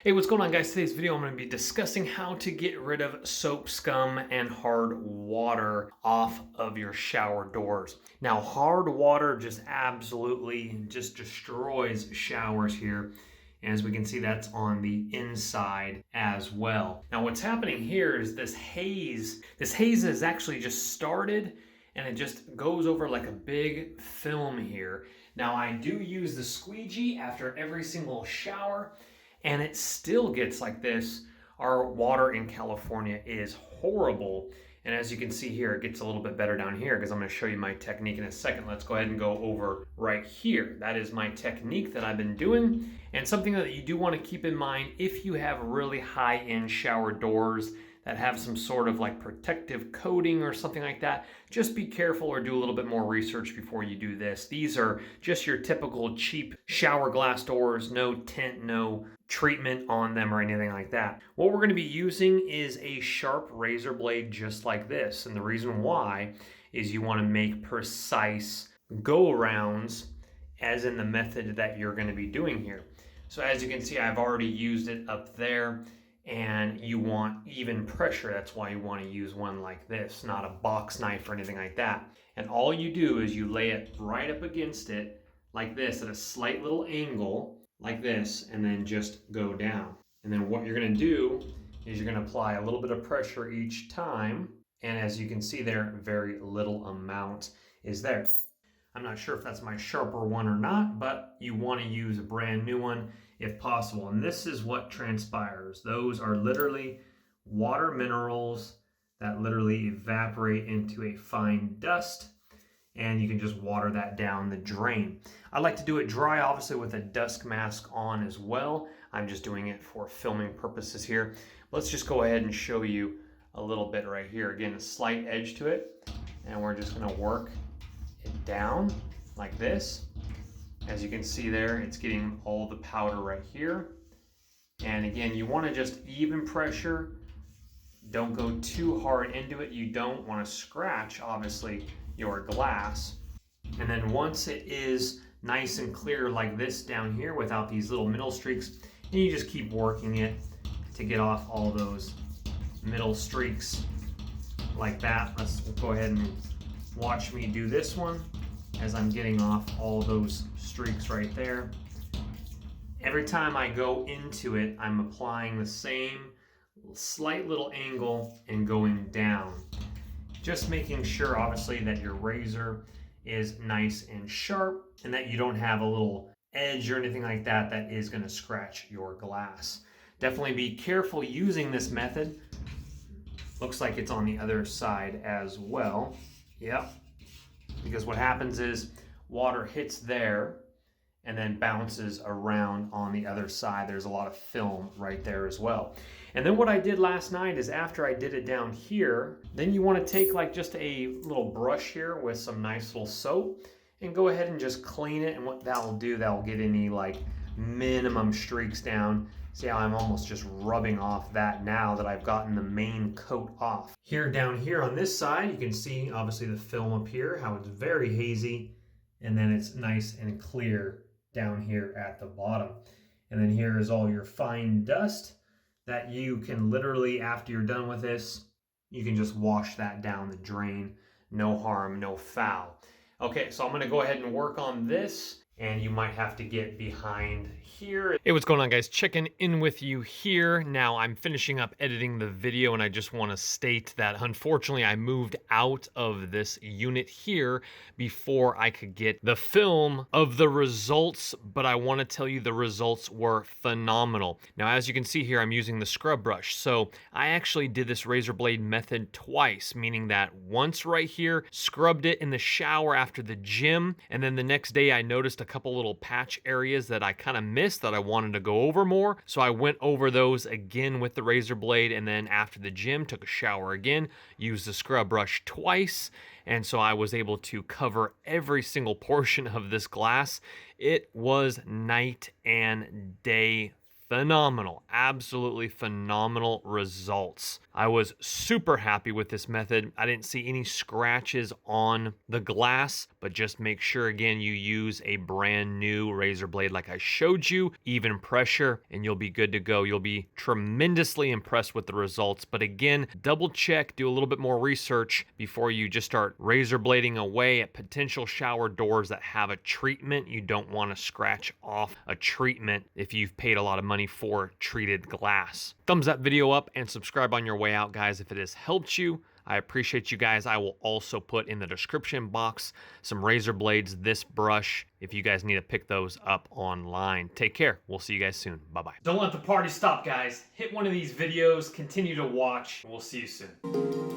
Hey, what's going on, guys? Today's video I'm going to be discussing how to get rid of soap scum and hard water off of your shower doors. Now, hard water just absolutely just destroys showers here. And as we can see, that's on the inside as well. Now, what's happening here is this haze has actually just started and it just goes over like a big film here. Now, I do use the squeegee after every single shower, and it still gets like this. Our water in California is horrible. And as you can see here, it gets a little bit better down here because I'm going to show you my technique in a second. Let's go ahead and go over right here. That is my technique that I've been doing, and something that you do want to keep in mind if you have really high-end shower doors that have some sort of like protective coating or something like that. Just be careful or do a little bit more research before you do this. These are just your typical cheap shower glass doors, no tint, no treatment on them or anything like that. What we're going to be using is a sharp razor blade just like this. And the reason why is you want to make precise go-arounds as in the method that you're going to be doing here. So as you can see, I've already used it up there. And you want even pressure. That's why you want to use one like this, not a box knife or anything like that. And all you do is you lay it right up against it like this at a slight little angle like this, and then just go down. And then what you're going to do is you're going to apply a little bit of pressure each time. And as you can see there, very little amount is there. I'm not sure if that's my sharper one or not, but you want to use a brand new one if possible. And this is what transpires. Those are literally water minerals that literally evaporate into a fine dust, and you can just water that down the drain. I like to do it dry, obviously, with a dust mask on as well. I'm just doing it for filming purposes here. Let's just go ahead and show you a little bit right here. Again, a slight edge to it, and we're just going to work it down like this. As you can see there, it's getting all the powder right here. And again, you want to just even pressure. Don't go too hard into it. You don't want to scratch, obviously, your glass. And then once it is nice and clear like this down here without these little middle streaks, and you just keep working it to get off all those middle streaks like that. Let's go ahead and watch me do this one as I'm getting off all those streaks right there. Every time I go into it, I'm applying the same slight little angle and going down. Just making sure, obviously, that your razor is nice and sharp and that you don't have a little edge or anything like that that is going to scratch your glass. Definitely be careful using this method. Looks like it's on the other side as well. Yep. Because what happens is water hits there and then bounces around on the other side. There's a lot of film right there as well. And then what I did last night is after I did it down here, then you want to take like just a little brush here with some nice little soap and go ahead and just clean it. And what that will do, that will get any like minimum streaks down. See how I'm almost just rubbing off that now that I've gotten the main coat off. Here down here on this side, you can see obviously the film up here, how it's very hazy, and then it's nice and clear down here at the bottom. And then here is all your fine dust that you can literally, after you're done with this, you can just wash that down the drain. No harm, no foul. Okay, so I'm gonna go ahead and work on this, and you might have to get behind here. Hey, what's going on, guys? Checking in with you here. Now, I'm finishing up editing the video, and I just want to state that unfortunately I moved out of this unit here before I could get the film of the results, but I want to tell you the results were phenomenal. Now, as you can see here, I'm using the scrub brush. So I actually did this razor blade method twice, meaning that once right here, scrubbed it in the shower after the gym, and then the next day I noticed a couple little patch areas that I kind of missed that I wanted to go over more. So I went over those again with the razor blade, and then after the gym, took a shower again, used the scrub brush twice, and so I was able to cover every single portion of this glass. It was night and day phenomenal, absolutely phenomenal results. I was super happy with this method. I didn't see any scratches on the glass, but just make sure again you use a brand new razor blade like I showed you, even pressure, and you'll be good to go. You'll be tremendously impressed with the results. But again, double check, do a little bit more research before you just start razor blading away at potential shower doors that have a treatment. You don't want to scratch off a treatment if you've paid a lot of money for treated glass. Thumbs that video up and subscribe on your way out, guys, if it has helped you. I appreciate you guys. I will also put in the description box some razor blades, this brush, if you guys need to pick those up online. Take care. We'll see you guys soon. Bye-bye. Don't let the party stop, guys. Hit one of these videos, continue to watch. We'll see you soon.